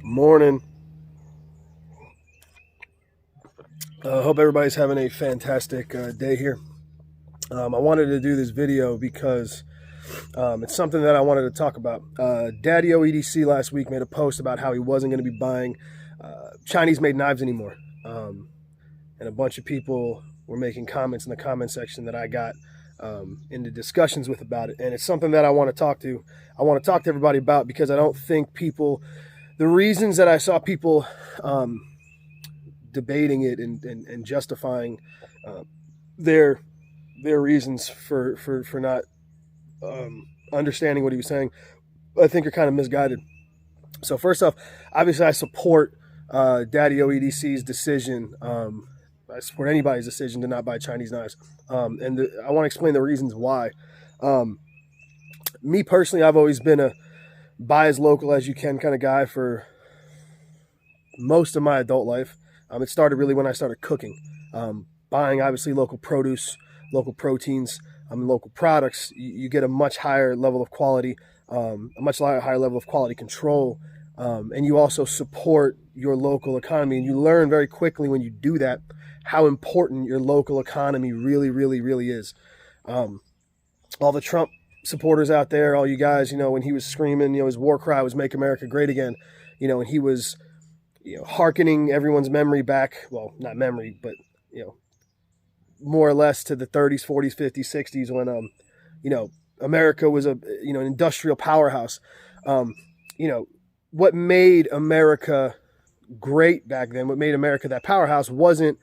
Morning. Hope everybody's having a fantastic day here. I wanted to do this video because it's something that I wanted to talk about. Daddy OEDC last week made a post about how he wasn't going to be buying Chinese-made knives anymore. And a bunch of people were making comments in the comment section that I got into discussions with about it. And it's something that I want to talk to. I want to talk to everybody about because I don't think people, the reasons that I saw people debating it and justifying their reasons for not understanding what he was saying, I think are kind of misguided. So first off, obviously I support Daddy OEDC's decision. I support anybody's decision to not buy Chinese knives. And I want to explain the reasons why. Me personally, I've always been a buy as local as you can kind of guy for most of my adult life. It started really when I started cooking, buying obviously local produce, local proteins, local products. You get a much higher level of quality, a much higher level of quality control, and you also support your local economy. And you learn very quickly when you do that how important your local economy really, really, really is. All the Trump supporters out there, all you guys, when he was screaming, his war cry was "Make America Great Again," and he was hearkening everyone's memory back, well, not memory, but, more or less to the 30s, 40s, 50s, 60s when, America was an industrial powerhouse. What made America great back then, what made America that powerhouse wasn't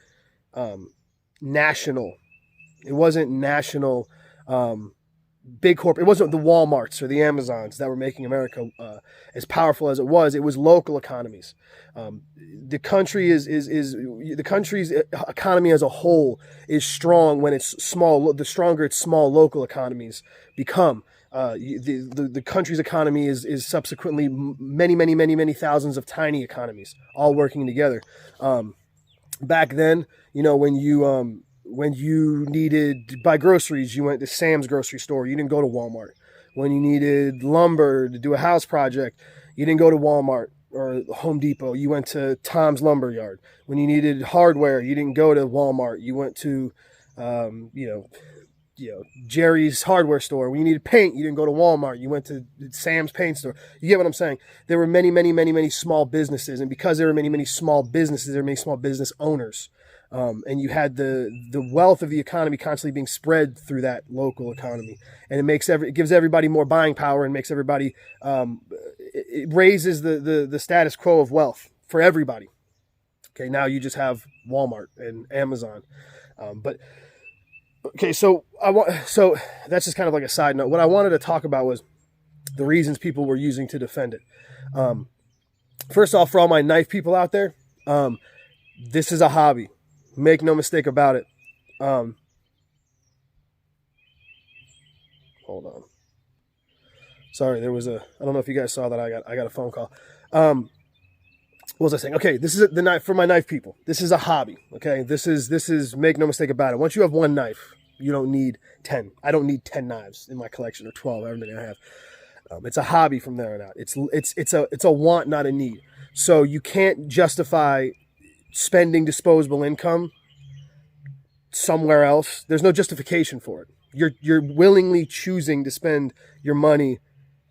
national. It wasn't national big corporate. It wasn't the Walmarts or the Amazons that were making America as powerful as it was. It was local economies. The country is the country's economy as a whole is strong when it's small. The stronger its small local economies become. The country's economy is subsequently many thousands of tiny economies all working together. Back then, when you needed to buy groceries, you went to Sam's grocery store. You didn't go to Walmart. When you needed lumber to do a house project, you didn't go to Walmart or Home Depot. You went to Tom's Lumber Yard. When you needed hardware, you didn't go to Walmart. You went to, Jerry's hardware store. When you needed paint, you didn't go to Walmart. You went to Sam's paint store. You get what I'm saying? There were many small businesses. And because there were many small businesses, there were many small business owners. And you had the wealth of the economy constantly being spread through that local economy, and it gives everybody more buying power and makes everybody it raises the status quo of wealth for everybody. Okay, now you just have Walmart and Amazon, but okay, so that's just kind of like a side note. What I wanted to talk about was the reasons people were using to defend it. First off, for all my knife people out there, this is a hobby. Make no mistake about it. Hold on. Sorry, there was I don't know if you guys saw that. I got a phone call. What was I saying? Okay, this is the knife for my knife people. This is a hobby. Okay, this is make no mistake about it. Once you have one knife, you don't need 10. I don't need 10 knives in my collection, or 12, however many I have. It's a hobby from there on out. It's a want, not a need. So you can't justify spending disposable income somewhere else. There's no justification for it. You're willingly choosing to spend your money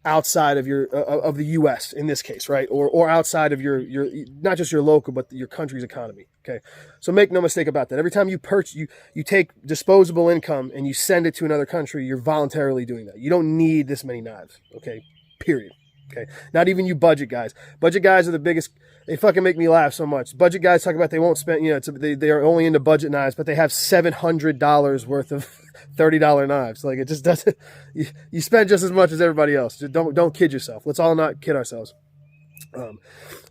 outside of of the U.S. in this case, right? Or outside of your not just your local, but your country's economy. Okay, so make no mistake about that. Every time you you take disposable income and you send it to another country, you're voluntarily doing that. You don't need this many knives. Okay, period. Okay, not even you budget guys. Budget guys are the biggest. They fucking make me laugh so much. Budget guys talk about they won't spend, they are only into budget knives, but they have $700 worth of $30 knives. Like, it just doesn't, you spend just as much as everybody else. Just don't kid yourself. Let's all not kid ourselves.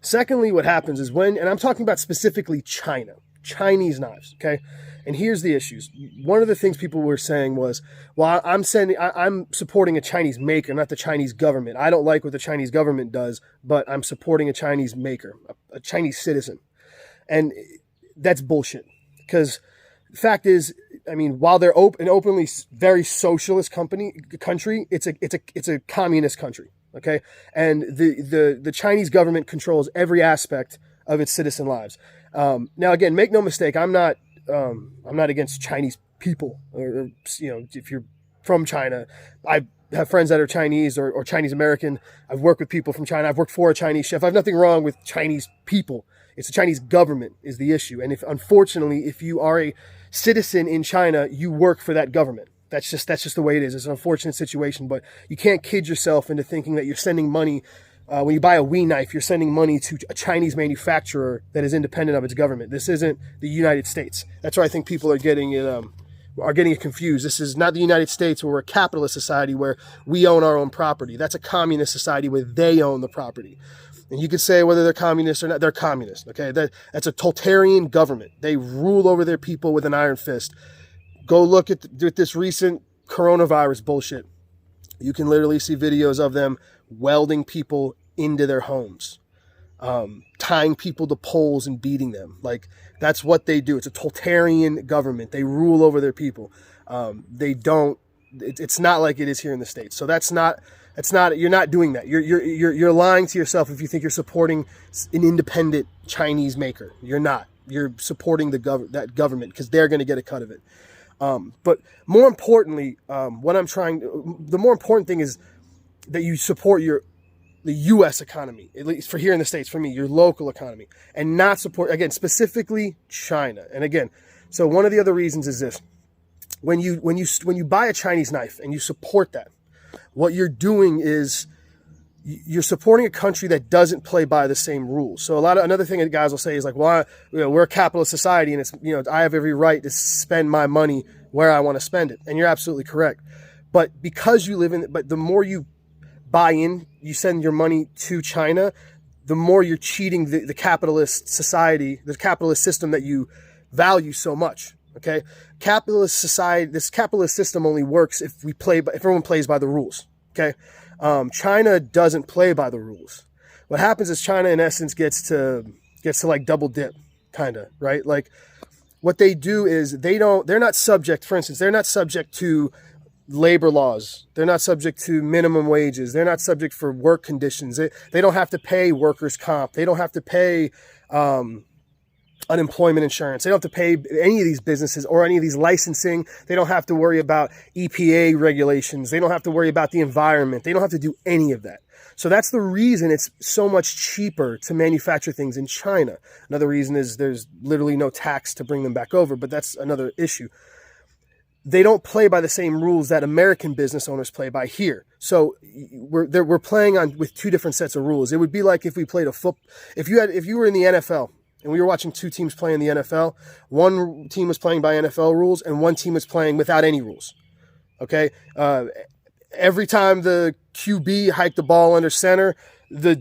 Secondly, what happens is and I'm talking about specifically Chinese knives, okay? And here's the issues. One of the things people were saying was, well, I'm supporting a Chinese maker, not the Chinese government. I don't like what the Chinese government does, but I'm supporting a Chinese maker, a Chinese citizen. And that's bullshit. Because the fact is, while they're an openly very socialist country, it's a communist country. Okay, and the Chinese government controls every aspect of its citizen lives. Now, again, make no mistake, I'm not against Chinese people, or if you're from China. I have friends that are Chinese or Chinese American. I've worked with people from China. I've worked for a Chinese chef. I have nothing wrong with Chinese people. It's the Chinese government is the issue. And unfortunately, if you are a citizen in China, you work for that government. That's just the way it is. It's an unfortunate situation, but you can't kid yourself into thinking that you're sending money. When you buy a Wii knife, you're sending money to a Chinese manufacturer that is independent of its government. This isn't the United States. That's where I think people are getting it confused. This is not the United States, where we're a capitalist society where we own our own property. That's a communist society where they own the property. And you can say whether they're communist or not, they're communist. Okay, that's a totalitarian government. They rule over their people with an iron fist. Go look at this recent coronavirus bullshit. You can literally see videos of them welding people into their homes, tying people to poles and beating them. Like, that's what they do. It's a totalitarian government. They rule over their people. It's not like it is here in the States. So you're not doing that. You're lying to yourself if you think you're supporting an independent Chinese maker. You're not. You're supporting that government, because they're going to get a cut of it. But more importantly, the more important thing is that you support the U.S. economy, at least for here in the States, for me, your local economy, and not support, again, specifically China. And again, so one of the other reasons is this: when you buy a Chinese knife and you support that, what you're doing is you're supporting a country that doesn't play by the same rules. So another thing that guys will say is like, well, we're a capitalist society, and it's, I have every right to spend my money where I want to spend it. And you're absolutely correct. But because you live but the more you buy in, you send your money to China, the more you're cheating the capitalist society, the capitalist system that you value so much. Okay. Capitalist society, this capitalist system only works if everyone plays by the rules. Okay. China doesn't play by the rules. What happens is China, in essence, gets to like double dip, kind of, right? Like, what they do is they're not subject, for instance, they're not subject to labor laws. They're not subject to minimum wages. They're not subject for work conditions. They don't have to pay workers' comp. They don't have to pay unemployment insurance. They don't have to pay any of these businesses or any of these licensing. They don't have to worry about EPA regulations. They don't have to worry about the environment. They don't have to do any of that. So that's the reason it's so much cheaper to manufacture things in China. Another reason is there's literally no tax to bring them back over, but that's another issue. They don't play by the same rules that American business owners play by here. So we're playing with two different sets of rules. It would be like if we played if you were in the NFL and we were watching two teams play in the NFL, one team was playing by NFL rules and one team was playing without any rules. Okay. Every time the QB hiked the ball under center, the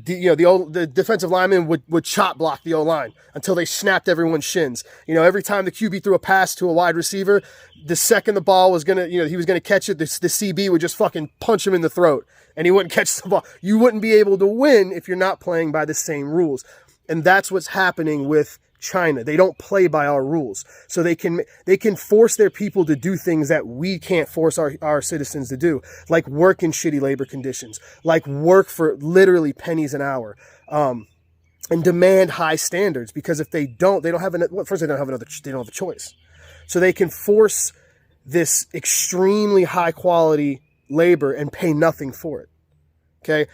defensive lineman would chop block the O-line until they snapped everyone's shins. Every time the QB threw a pass to a wide receiver, the second the ball was he was gonna catch it, the CB would just fucking punch him in the throat and he wouldn't catch the ball. You wouldn't be able to win if you're not playing by the same rules. And that's what's happening with China. They don't play by our rules. So they can force their people to do things that we can't force our citizens to do, like work in shitty labor conditions, like work for literally pennies an hour, and demand high standards, because if they don't have they don't have a choice. So they can force this extremely high quality labor and pay nothing for it. Okay.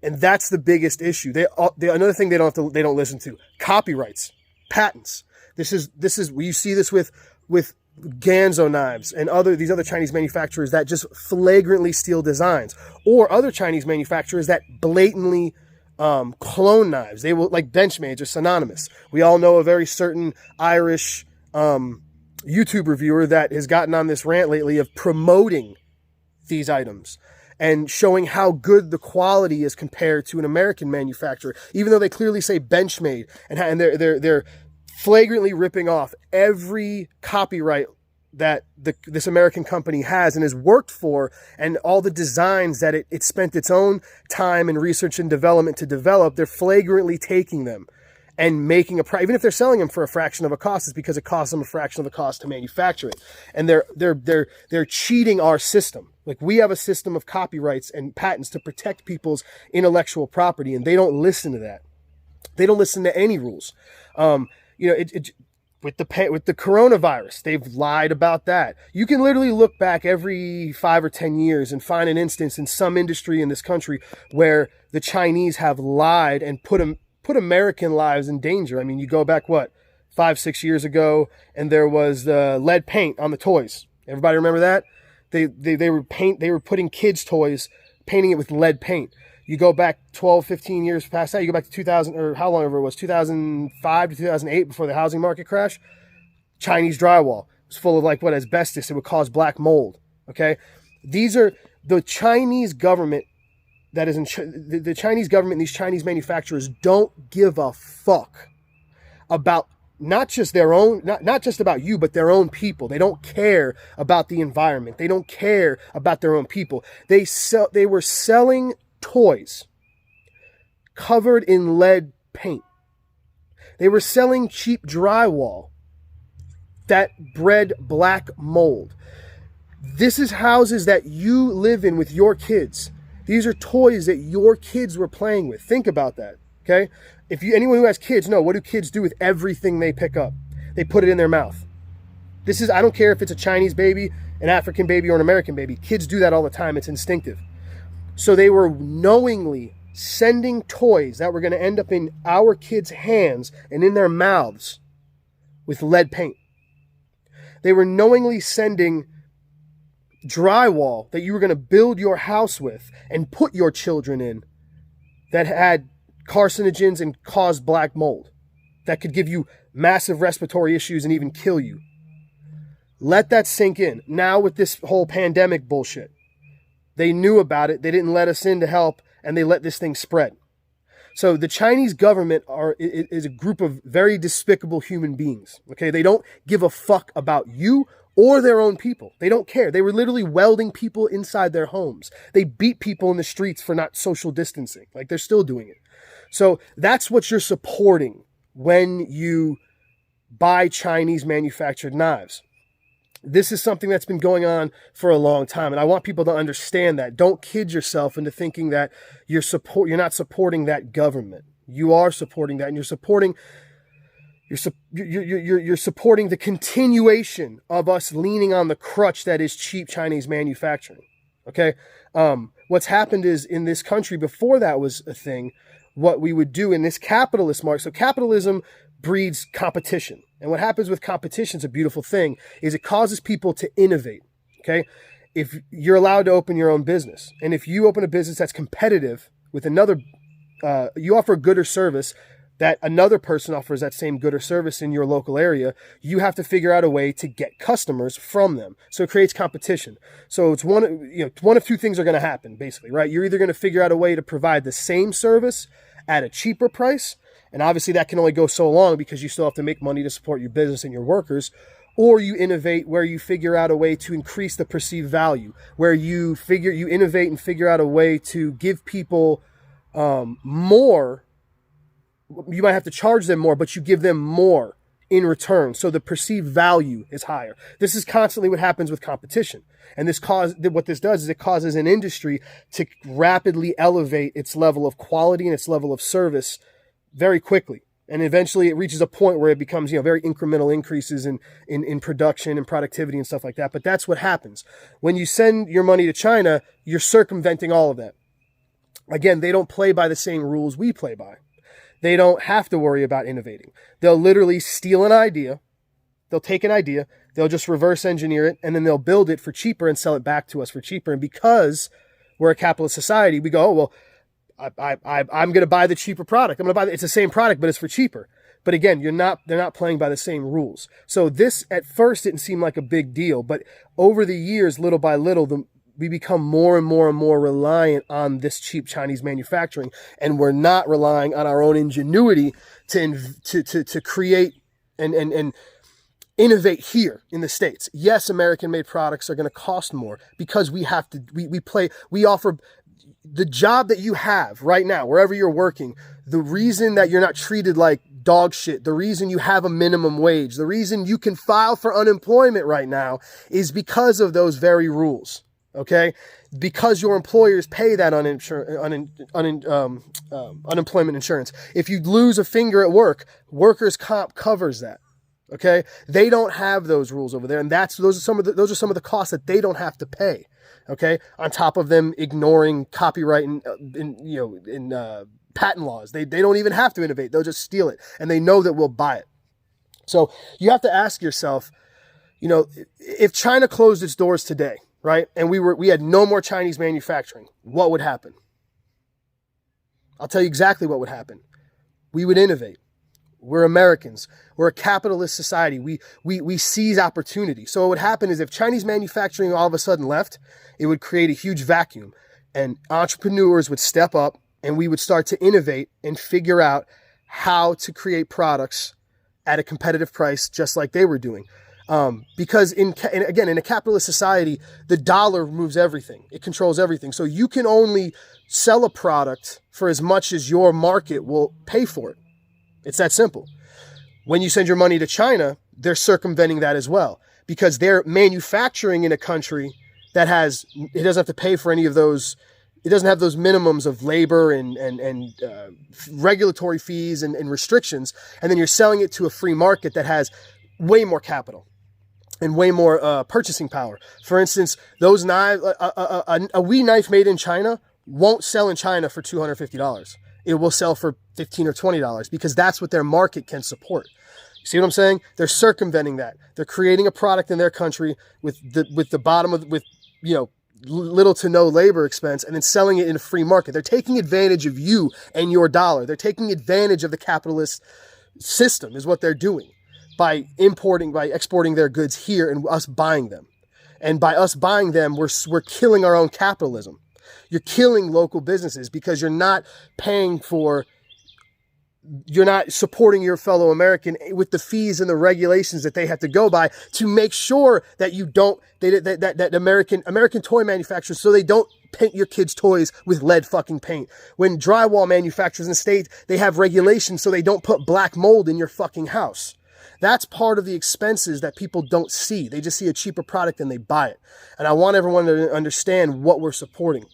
And that's the biggest issue. Another thing they don't listen to: copyrights, patents. This is you see this with Ganzo knives and these other Chinese manufacturers that just flagrantly steal designs, or other Chinese manufacturers that blatantly clone knives. They will, like Benchmade or Synonymous. We all know a very certain Irish YouTube reviewer that has gotten on this rant lately of promoting these items and showing how good the quality is compared to an American manufacturer, even though they clearly say Benchmade, and they're flagrantly ripping off every copyright that this American company has and has worked for, and all the designs that it spent its own time and research and development to develop. They're flagrantly taking them and making even if they're selling them for a fraction of a cost, it's because it costs them a fraction of the cost to manufacture it. And they're cheating our system. Like, we have a system of copyrights and patents to protect people's intellectual property, and they don't listen to that. They don't listen to any rules. With the coronavirus, they've lied about that. You can literally look back every 5 or 10 years and find an instance in some industry in this country where the Chinese have lied and put American lives in danger. I mean, you go back, 5, 6 years ago, and there was the lead paint on the toys. Everybody remember that? They were putting kids' toys, painting it with lead paint. You go back 12, 15 years past that, you go back to 2000, or how long ever it was, 2005 to 2008, before the housing market crash. Chinese drywall. It was full of asbestos. It would cause black mold. Okay? These are the Chinese government that is the Chinese government and these Chinese manufacturers don't give a fuck about not just their own, not just about you, but their own people. They don't care about the environment. They don't care about their own people. They were selling toys covered in lead paint. They were selling cheap drywall that bred black mold. This is houses that you live in with your kids. These are toys that your kids were playing with. Think about that, okay? Anyone who has kids know, what do kids do with everything they pick up? They put it in their mouth. I don't care if it's a Chinese baby, an African baby, or an American baby. Kids do that all the time. It's instinctive. So they were knowingly sending toys that were going to end up in our kids' hands and in their mouths with lead paint. They were knowingly sending drywall that you were going to build your house with and put your children in that had carcinogens and caused black mold that could give you massive respiratory issues and even kill you. Let that sink in. Now with this whole pandemic bullshit, they knew about it. They didn't let us in to help, and they let this thing spread. So the Chinese government is a group of very despicable human beings. Okay, they don't give a fuck about you or their own people. They don't care. They were literally welding people inside their homes. They beat people in the streets for not social distancing. Like, they're still doing it. So that's what you're supporting when you buy Chinese manufactured knives. This is something that's been going on for a long time, and I want people to understand that. Don't kid yourself into thinking that you're not supporting that government. You are supporting that, and you're supporting the continuation of us leaning on the crutch that is cheap Chinese manufacturing. Okay, what's happened is, in this country, before that was a thing, what we would do in this capitalist market. So capitalism breeds competition. And what happens with competition is a beautiful thing, is it causes people to innovate, okay? If you're allowed to open your own business, and if you open a business that's competitive with another, you offer a good or service that another person offers that same good or service in your local area, you have to figure out a way to get customers from them. So it creates competition. So it's one of two things are going to happen, basically, right? You're either going to figure out a way to provide the same service at a cheaper price, and obviously that can only go so long because you still have to make money to support your business and your workers, or you innovate where you figure out a way to increase the perceived value, where you innovate and figure out a way to give people more. You might have to charge them more, but you give them more in return. So the perceived value is higher. This is constantly what happens with competition. And what this does is it causes an industry to rapidly elevate its level of quality and its level of service very quickly. And eventually it reaches a point where it becomes, very incremental increases in production and productivity and stuff like that. But that's what happens. When you send your money to China, you're circumventing all of that. Again, they don't play by the same rules we play by. They don't have to worry about innovating. They'll literally steal an idea. They'll take an idea. They'll just reverse engineer it, and then they'll build it for cheaper and sell it back to us for cheaper. And because we're a capitalist society, we go, oh, well, I'm going to buy the cheaper product. It's the same product, but it's for cheaper. But again, they're not playing by the same rules. So this at first didn't seem like a big deal, but over the years, little by little, we become more and more and more reliant on this cheap Chinese manufacturing, and we're not relying on our own ingenuity to create and innovate here in the States. Yes, American-made products are going to cost more because we offer the job that you have right now, wherever you're working. The reason that you're not treated like dog shit, the reason you have a minimum wage, the reason you can file for unemployment right now is because of those very rules. okay? Because your employers pay that unemployment insurance. If you lose a finger at work, workers' comp covers that, okay? They don't have those rules over there, and those are some of the costs that they don't have to pay, okay? On top of them ignoring copyright and patent laws. They don't even have to innovate. They'll just steal it, and they know that we'll buy it. So you have to ask yourself, if China closed its doors today, right, and we had no more Chinese manufacturing, what would happen? I'll tell you exactly what would happen. We would innovate. We're Americans. We're a capitalist society. We seize opportunity. So what would happen is if Chinese manufacturing all of a sudden left, it would create a huge vacuum, and entrepreneurs would step up, and we would start to innovate and figure out how to create products at a competitive price, just like they were doing. Because in a capitalist society, the dollar moves everything. It controls everything. So you can only sell a product for as much as your market will pay for it. It's that simple. When you send your money to China, they're circumventing that as well, because they're manufacturing in a country that it doesn't have to pay for any of those. It doesn't have those minimums of labor and regulatory fees and restrictions. And then you're selling it to a free market that has way more capital and way more purchasing power. For instance, those knives, a Wii knife made in China won't sell in China for $250. It will sell for $15 or $20 because that's what their market can support. You see what I'm saying? They're circumventing that. They're creating a product in their country with little to no labor expense, and then selling it in a free market. They're taking advantage of you and your dollar. They're taking advantage of the capitalist system is what they're doing by exporting their goods here and us buying them. And by us buying them, we're killing our own capitalism. You're killing local businesses because you're not supporting your fellow American with the fees and the regulations that they have to go by to make sure that that American toy manufacturers, so they don't paint your kids' toys with lead fucking paint. When drywall manufacturers in the States, they have regulations so they don't put black mold in your fucking house. That's part of the expenses that people don't see. They just see a cheaper product and they buy it. And I want everyone to understand what we're supporting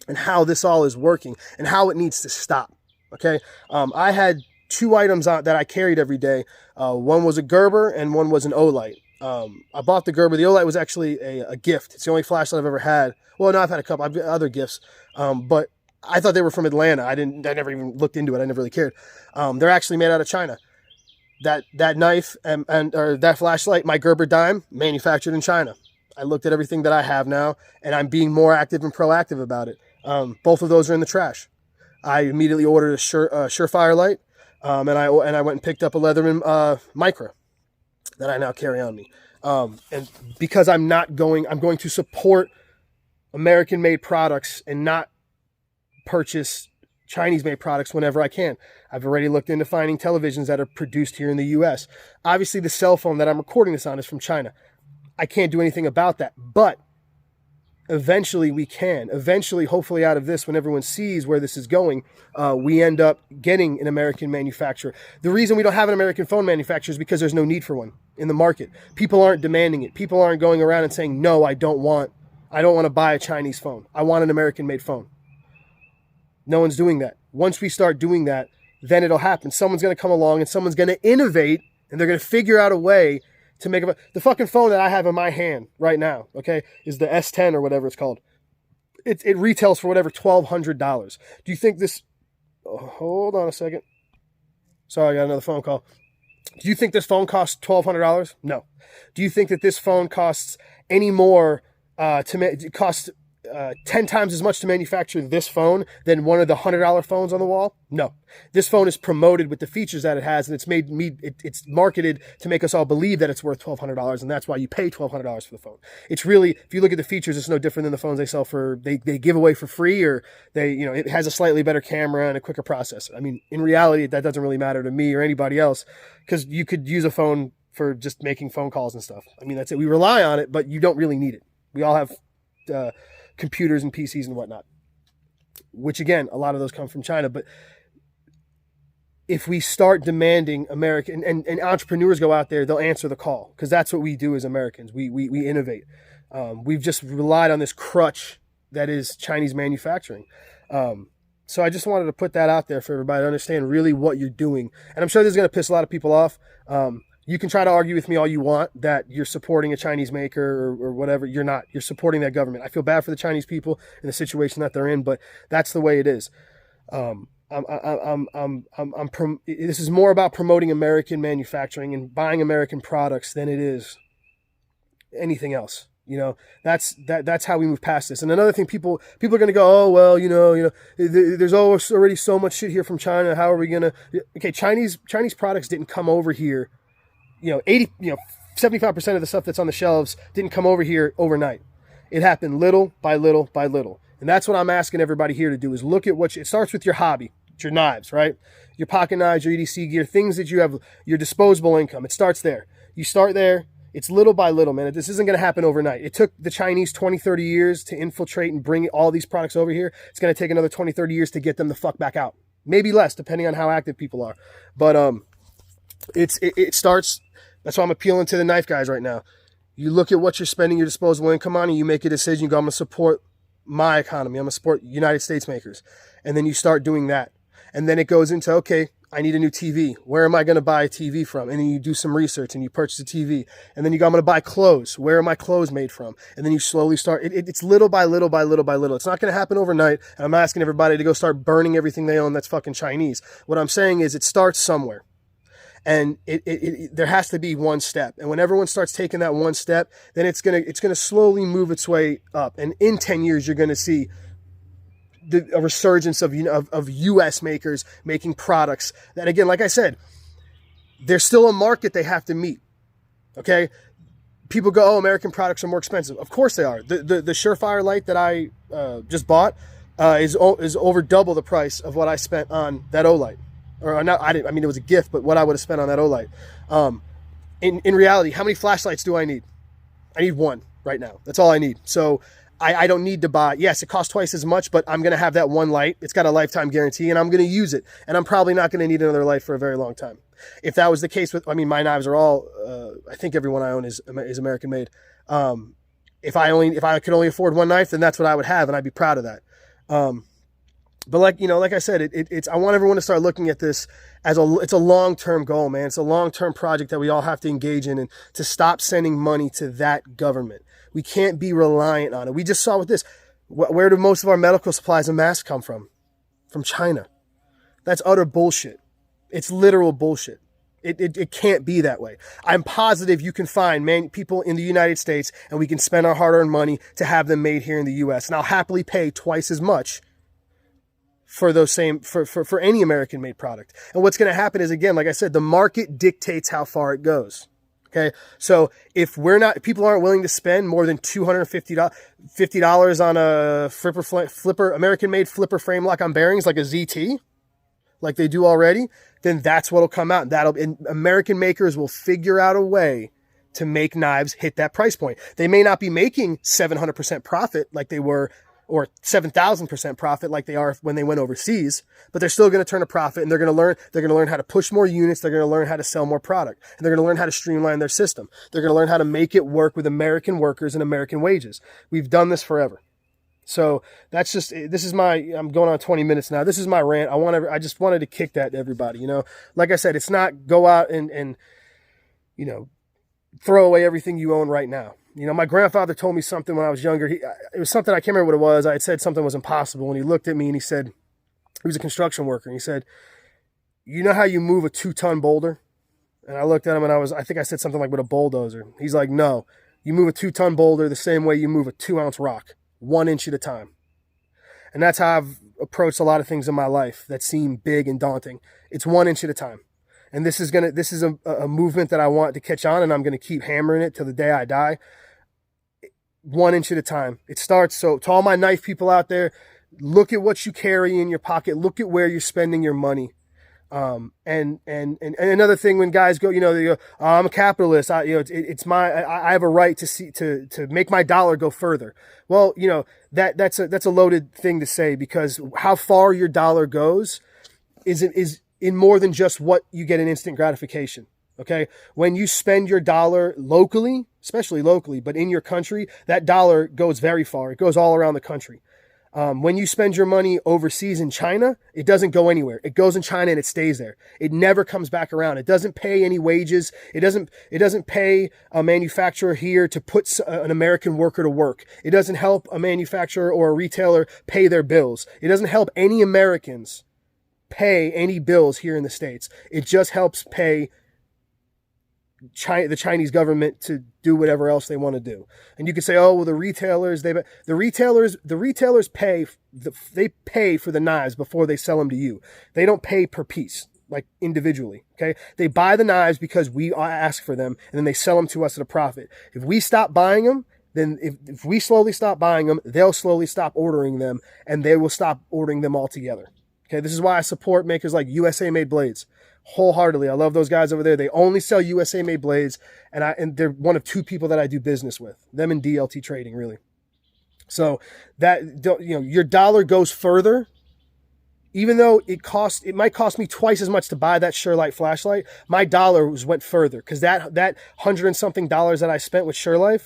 and how this all is working and how it needs to stop. Okay. I had 2 items that I carried every day. One was a Gerber and one was an Olight. I bought the Gerber. The Olight was actually a gift. It's the only flashlight I've ever had. Well, no, I've had a couple. I've got other gifts. But I thought they were from Atlanta. I never even looked into it. I never really cared. They're actually made out of China. That knife or that flashlight, my Gerber dime, manufactured in China. I looked at everything that I have now, and I'm being more active and proactive about it. Both of those are in the trash. I immediately ordered a Surefire light, and I went and picked up a Leatherman Micra that I now carry on me. And because I'm going to support American-made products and not purchase Chinese-made products whenever I can. I've already looked into finding televisions that are produced here in the U.S. Obviously, the cell phone that I'm recording this on is from China. I can't do anything about that, but eventually we can. Eventually, hopefully out of this, when everyone sees where this is going, we end up getting an American manufacturer. The reason we don't have an American phone manufacturer is because there's no need for one in the market. People aren't demanding it. People aren't going around and saying, no, I don't want to buy a Chinese phone. I want an American-made phone. No one's doing that. Once we start doing that, then it'll happen. Someone's going to come along and someone's going to innovate, and they're going to figure out a way to make the fucking phone that I have in my hand right now, okay, is the S10 or whatever it's called. It retails for whatever, $1,200. Do you think this... Oh, hold on a second. Sorry, I got another phone call. Do you think this phone costs $1,200? No. Do you think that this phone costs any more costs 10 times as much to manufacture this phone than one of the $100 phones on the wall? No. This phone is promoted with the features that it has, and it's marketed to make us all believe that it's worth $1,200, and that's why you pay $1,200 for the phone. It's really, if you look at the features, it's no different than the phones they sell they give away for free, or it has a slightly better camera and a quicker processor. I mean, in reality, that doesn't really matter to me or anybody else, because you could use a phone for just making phone calls and stuff. I mean, that's it. We rely on it, but you don't really need it. We all have computers and PCs and whatnot, which again, a lot of those come from China. But if we start demanding American and entrepreneurs go out there, they'll answer the call, because that's what we do as Americans. We innovate. We've just relied on this crutch that is Chinese manufacturing. So I just wanted to put that out there for everybody to understand really what you're doing. And I'm sure this is going to piss a lot of people off. You can try to argue with me all you want that you're supporting a Chinese maker or whatever. You're not. You're supporting that government. I feel bad for the Chinese people in the situation that they're in, but that's the way it is. This is more about promoting American manufacturing and buying American products than it is anything else. You know, that's how we move past this. And another thing, people are going to go, oh, well, there's already so much shit here from China. How are we going to, okay, Chinese products didn't come over here. 75% of the stuff that's on the shelves didn't come over here overnight. It happened little by little by little. And that's what I'm asking everybody here to do is look at it starts with your hobby, your knives, right? Your pocket knives, your EDC gear, things that you have, your disposable income. It starts there. You start there. It's little by little, man. This isn't going to happen overnight. It took the Chinese 20, 30 years to infiltrate and bring all these products over here. It's going to take another 20, 30 years to get them the fuck back out. Maybe less, depending on how active people are. But it starts. That's why I'm appealing to the knife guys right now. You look at what you're spending your disposable income on and you make a decision. You go, I'm going to support my economy. I'm going to support United States makers. And then you start doing that. And then it goes into, okay, I need a new TV. Where am I going to buy a TV from? And then you do some research and you purchase a TV. And then you go, I'm going to buy clothes. Where are my clothes made from? And then you slowly start. It's little by little by little by little. It's not going to happen overnight. And I'm asking everybody to go start burning everything they own that's fucking Chinese. What I'm saying is it starts somewhere. And there has to be one step. And when everyone starts taking that one step, then it's gonna slowly move its way up. And in 10 years, you're gonna see a resurgence of U.S. makers making products that, again, like I said, there's still a market they have to meet. Okay, people go, oh, American products are more expensive. Of course they are. The Surefire light that I just bought is over double the price of what I spent on that Olight. Or not, it was a gift, but what I would have spent on that Olight. In reality, how many flashlights do I need? I need one right now. That's all I need. So I don't need to buy. Yes, it costs twice as much, but I'm going to have that one light. It's got a lifetime guarantee, and I'm going to use it. And I'm probably not going to need another light for a very long time. If that was the case my knives are all, I think every one I own is American made. If I could only afford one knife, then that's what I would have, and I'd be proud of that. But like I said, it's I want everyone to start looking at this as it's a long-term goal, man. It's a long-term project that we all have to engage in and to stop sending money to that government. We can't be reliant on it. We just saw with this. Where do most of our medical supplies and masks come from? From China. That's utter bullshit. It's literal bullshit. It can't be that way. I'm positive you can find people in the United States and we can spend our hard-earned money to have them made here in the U.S. And I'll happily pay twice as much for those for any American made product. And what's going to happen is, again, like I said, the market dictates how far it goes. Okay. So if people aren't willing to spend more than $250 on a flipper, American made flipper frame lock on bearings, like a ZT, like they do already, then that's what'll come out. And American makers will figure out a way to make knives hit that price point. They may not be making 700% profit like they were, or 7,000% profit like they are when they went overseas, but they're still going to turn a profit, and they're going to learn how to push more units. They're going to learn how to sell more product, and they're going to learn how to streamline their system. They're going to learn how to make it work with American workers and American wages. We've done this forever. So I'm going on 20 minutes now. This is my rant. I just wanted to kick that to everybody, like I said, it's not go out and throw away everything you own right now. My grandfather told me something when I was younger. It was something, I can't remember what it was. I had said something was impossible, and he looked at me and he said, he was a construction worker, and he said, you know how you move a 2-ton boulder? And I looked at him and I think I said something like with a bulldozer. He's like, no, you move a 2-ton boulder the same way you move a 2-ounce rock, 1 inch at a time. And that's how I've approached a lot of things in my life that seem big and daunting. It's 1 inch at a time. And this is a movement that I want to catch on, and I'm going to keep hammering it till the day I die. 1 inch at a time. It starts. So to all my knife people out there, look at what you carry in your pocket. Look at where you're spending your money. And another thing, when guys go, they go, oh, I'm a capitalist. I have a right to make my dollar go further. Well, that's a loaded thing to say, because how far your dollar goes is in more than just what you get in instant gratification. Okay. When you spend your dollar locally, especially locally, but in your country, that dollar goes very far. It goes all around the country. When you spend your money overseas in China, it doesn't go anywhere. It goes in China and it stays there. It never comes back around. It doesn't pay any wages. It doesn't pay a manufacturer here to put an American worker to work. It doesn't help a manufacturer or a retailer pay their bills. It doesn't help any Americans pay any bills here in the States. It just helps pay the Chinese government to do whatever else they want to do. And you could say, oh, well, the retailers pay for the knives before they sell them to you. They don't pay per piece, like individually. Okay. They buy the knives because we ask for them, and then they sell them to us at a profit. If we stop buying them, then if we slowly stop buying them, they'll slowly stop ordering them, and they will stop ordering them altogether. Okay. This is why I support makers like USA Made Blades wholeheartedly. I love those guys over there. They only sell USA Made Blades, and they're one of two people that I do business with. Them and DLT Trading, really. So that, your dollar goes further. Even though it might cost me twice as much to buy that Surelight flashlight, my dollar went further, because that $100 and something that I spent with Surefire,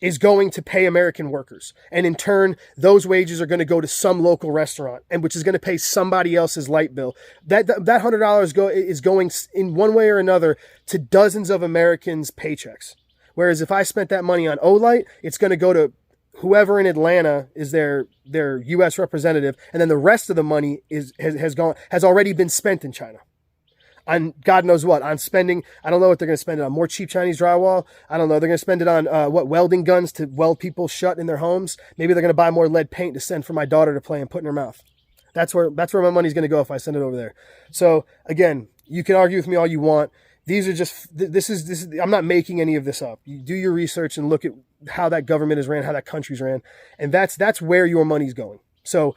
is going to pay American workers. And in turn, those wages are going to go to some local restaurant, and which is going to pay somebody else's light bill. That $100 is going in one way or another to dozens of Americans' paychecks. Whereas if I spent that money on Olight, it's going to go to whoever in Atlanta is their U.S. representative, and then the rest of the money has already been spent in China on God knows what, on spending. I don't know what they're going to spend it on. More cheap Chinese drywall. I don't know. They're going to spend it on welding guns to weld people shut in their homes. Maybe they're going to buy more lead paint to send for my daughter to play and put in her mouth. That's where my money's going to go if I send it over there. So again, you can argue with me all you want. These are just, this is, I'm not making any of this up. You do your research and look at how that government is ran, how that country's ran. And that's where your money's going. So,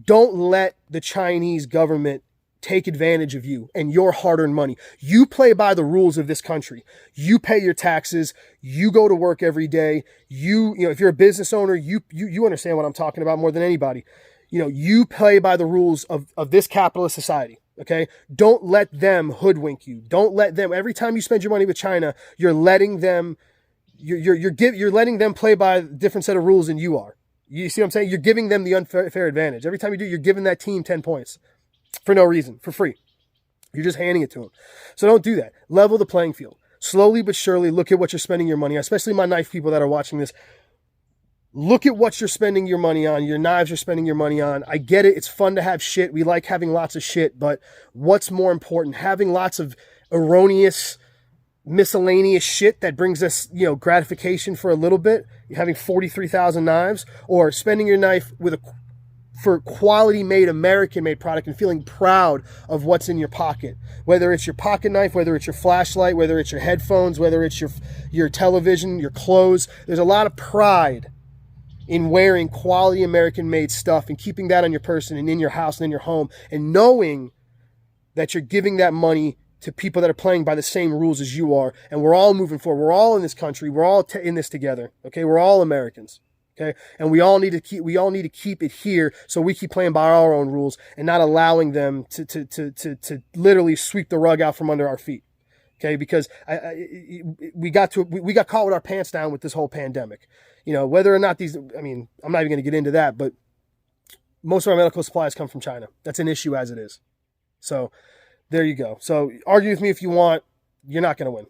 don't let the Chinese government take advantage of you and your hard-earned money. You play by the rules of this country. You pay your taxes. You go to work every day. If you're a business owner, you understand what I'm talking about more than anybody. You play by the rules of this capitalist society. Okay. Don't let them hoodwink you. Don't let them, every time you spend your money with China, you're letting them, you're letting them play by a different set of rules than you are. You see what I'm saying? You're giving them the unfair advantage. Every time you do, you're giving that team 10 points. For no reason, for free. You're just handing it to them. So don't do that. Level the playing field. Slowly but surely, look at what you're spending your money on, especially my knife people that are watching this. Look at what you're spending your money on, your knives you're spending your money on. I get it. It's fun to have shit. We like having lots of shit, but what's more important? Having lots of erroneous, miscellaneous shit that brings us, gratification for a little bit, having 43,000 knives, or spending your knife for quality made, American made product and feeling proud of what's in your pocket. Whether it's your pocket knife, whether it's your flashlight, whether it's your headphones, whether it's your television, your clothes. There's a lot of pride in wearing quality American made stuff and keeping that on your person and in your house and in your home, and knowing that you're giving that money to people that are playing by the same rules as you are. And we're all moving forward. We're all in this country. We're all in this together. Okay. We're all Americans. Okay. And we all need to keep it here. So we keep playing by our own rules and not allowing them to literally sweep the rug out from under our feet. Okay. Because we got caught with our pants down with this whole pandemic, whether or not I'm not even going to get into that, but most of our medical supplies come from China. That's an issue as it is. So there you go. So argue with me if you want. You're not going to win.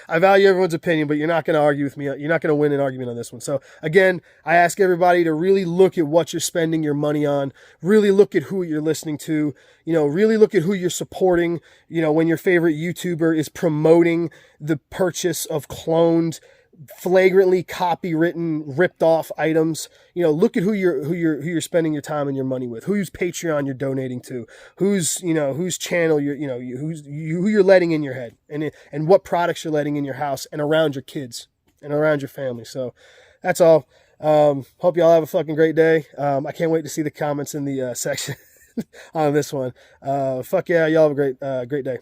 I value everyone's opinion, but you're not going to argue with me. You're not going to win an argument on this one. So again, I ask everybody to really look at what you're spending your money on. Really look at who you're listening to. Really look at who you're supporting. When your favorite YouTuber is promoting the purchase of cloned, flagrantly copywritten, ripped off items. Look at who you're spending your time and your money with. Whose Patreon you're donating to. Whose channel who you're letting in your head, and what products you're letting in your house and around your kids and around your family. So that's all. Hope y'all have a fucking great day. I can't wait to see the comments in the section on this one. Fuck yeah, y'all have a great day.